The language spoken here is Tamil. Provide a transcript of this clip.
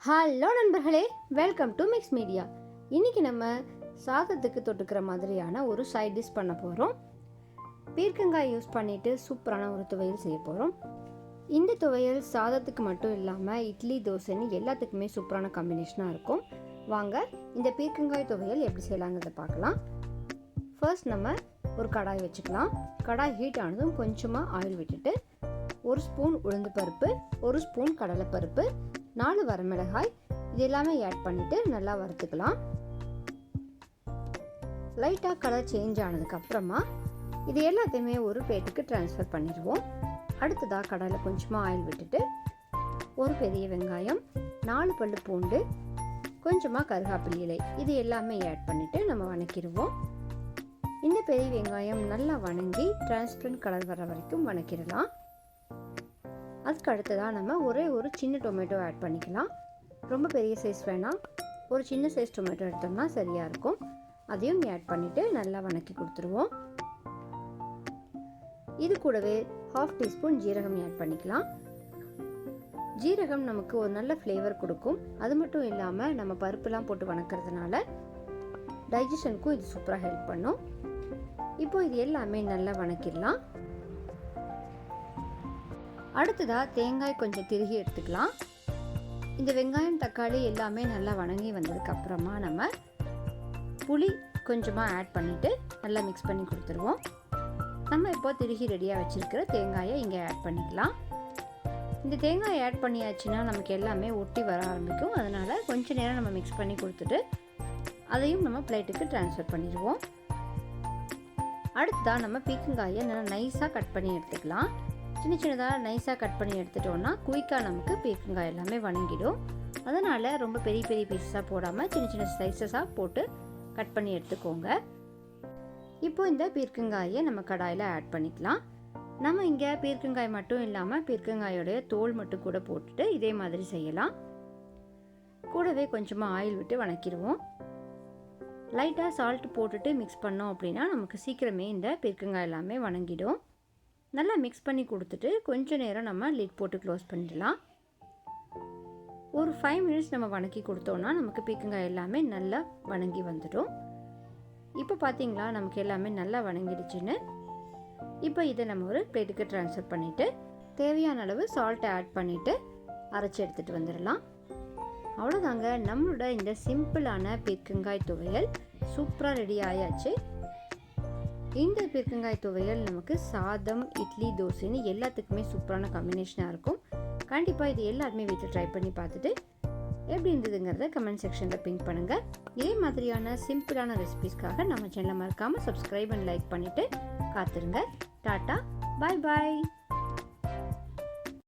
ஹலோ நண்பர்களே, வெல்கம் டு மிக்ஸ் மீடியா. இன்றைக்கி நம்ம சாதத்துக்கு தொட்டுக்கிற மாதிரியான ஒரு சைட் டிஷ் பண்ண போகிறோம். பீர்க்கங்காய் யூஸ் பண்ணிவிட்டு சூப்பரான ஒரு துவையல் செய்ய போகிறோம். இந்த துவையல் சாதத்துக்கு மட்டும் இல்லாமல் இட்லி, தோசைன்னு எல்லாத்துக்குமே சூப்பரான காம்பினேஷனாக இருக்கும். வாங்க இந்த பீர்க்கங்காய் துவையல் எப்படி செய்யலாங்கிறத பார்க்கலாம். ஃபர்ஸ்ட் நம்ம ஒரு கடாய் வச்சுக்கலாம். கடாய் ஹீட் ஆனதும் கொஞ்சமாக ஆயில் விட்டுட்டு 1 ஸ்பூன் உளுந்து பருப்பு, 1 ஸ்பூன் கடலைப்பருப்பு, 4 வரமிளகாய் இது எல்லாமே ஆட் பண்ணிவிட்டு நல்லா வறுத்துக்கலாம். லைட்டாக கலர் சேஞ்ச் ஆனதுக்கப்புறமா இது எல்லாத்தையுமே ஒரு பிளேட்டுக்கு ட்ரான்ஸ்ஃபர் பண்ணிடுவோம். அடுத்ததாக கடாயில் கொஞ்சமாக ஆயில் விட்டுட்டு ஒரு பெரிய வெங்காயம், 4 பல்லு பூண்டு, கொஞ்சமாக கருகாப்பிலை இலை இது எல்லாமே ஆட் பண்ணிவிட்டு நம்ம வணக்கிடுவோம். இந்த பெரிய வெங்காயம் நல்லா வணங்கி டிரான்ஸ்பரண்ட் கலர் வர வரைக்கும் வணக்கிடலாம். அதுக்கு அடுத்ததாக நம்ம ஒரு சின்ன டொமேட்டோ ஆட் பண்ணிக்கலாம். ரொம்ப பெரிய சைஸ் வேணாம், ஒரு சின்ன சைஸ் டொமேட்டோ எடுத்தோம்னா சரியாக இருக்கும். அதையும் ஆட் பண்ணிவிட்டு நல்லா வணக்கி கொடுத்துருவோம். இது கூடவே 1/2 டீஸ்பூன் ஜீரகம் ஆட் பண்ணிக்கலாம். ஜீரகம் நமக்கு ஒரு நல்ல ஃப்ளேவர் கொடுக்கும். அது மட்டும் இல்லாமல் நம்ம பருப்புலாம் போட்டு வணக்கிறதுனால டைஜஷனுக்கும் இது சூப்பராக ஹெல்ப் பண்ணும். இப்போ இது எல்லாமே நல்லா வணக்கிடலாம். அடுத்ததாக தேங்காய் கொஞ்சம் திருகி எடுத்துக்கலாம். இந்த வெங்காயம், தக்காளி எல்லாமே நல்லா வணங்கி வந்ததுக்கப்புறமா நம்ம புளி கொஞ்சமாக ஆட் பண்ணிவிட்டு நல்லா மிக்ஸ் பண்ணி கொடுத்துருவோம். நம்ம இப்போ திருகி ரெடியாக வச்சுருக்கிற தேங்காயை இங்கே ஆட் பண்ணிக்கலாம். இந்த தேங்காயை ஆட் பண்ணியாச்சுன்னா நமக்கு எல்லாமே ஒட்டி வர ஆரம்பிக்கும். அதனால் கொஞ்சம் நேரம் நம்ம மிக்ஸ் பண்ணி கொடுத்துட்டு அதையும் நம்ம பிளேட்டுக்கு ட்ரான்ஸ்ஃபர் பண்ணிடுவோம். அடுத்ததாக நம்ம பீர்க்கங்காயை நல்லா நைஸாக கட் பண்ணி எடுத்துக்கலாம். சின்ன சின்னதாக நைஸாக கட் பண்ணி எடுத்துட்டோன்னா குயிக்காக நமக்கு பீர்க்கங்காய் எல்லாமே வணங்கிடும். அதனால் ரொம்ப பெரிய பெரிய பீஸஸாக போடாமல் சின்ன சின்ன ஸ்லைசஸாக போட்டு கட் பண்ணி எடுத்துக்கோங்க. இப்போ இந்த பீர்க்கங்காயை நம்ம கடாயில் ஆட் பண்ணிக்கலாம். நம்ம இங்கே பீர்க்கங்காய் மட்டும் இல்லாமல் பீர்க்கங்காயோடைய தோல் மட்டும் கூட போட்டுட்டு இதே மாதிரி செய்யலாம். கூடவே கொஞ்சமாக ஆயில் விட்டு வணக்கிடுவோம். லைட்டாக சால்ட் போட்டுட்டு மிக்ஸ் பண்ணோம் அப்படின்னா நமக்கு சீக்கிரமே இந்த பீர்க்கங்காய் எல்லாமே வணங்கிடும். நல்லா மிக்ஸ் பண்ணி கொடுத்துட்டு கொஞ்சம் நேரம் நம்ம லிட் போட்டு க்ளோஸ் பண்ணிடலாம். ஒரு 5 மினிட்ஸ் நம்ம வணக்கி கொடுத்தோன்னா நமக்கு பீர்க்கங்காய் எல்லாமே நல்லா வணங்கி வந்துடும். இப்போ பார்த்தீங்களா நமக்கு எல்லாமே நல்லா வணங்கிடுச்சுன்னு. இப்போ இதை நம்ம ஒரு பிளேட்டுக்கு ட்ரான்ஸ்ஃபர் பண்ணிவிட்டு தேவையான அளவு சால்ட்டை ஆட் பண்ணிவிட்டு அரைச்சி எடுத்துகிட்டு வந்துடலாம். அவ்வளோதாங்க, நம்மளோட இந்த சிம்பிளான பீர்க்கங்காய் துவையல் சூப்பராக ரெடி ஆயாச்சு. இந்த பீர்க்கங்காய் துவையல் நமக்கு சாதம், இட்லி, தோசைன்னு எல்லாத்துக்குமே சூப்பரான காம்பினேஷனாக இருக்கும். கண்டிப்பாக இது எல்லாருமே வீட்டில் ட்ரை பண்ணி பார்த்துட்டு எப்படி இருந்ததுங்கிறத கமெண்ட் செக்ஷனில் பிங்க் பண்ணுங்கள். இதே மாதிரியான சிம்பிளான ரெசிபீஸ்க்காக நம்ம சேனலை மறக்காமல் சப்ஸ்கிரைப் அண்ட் லைக் பண்ணிவிட்டு காத்துருங்க. டாட்டா, பாய் பாய்.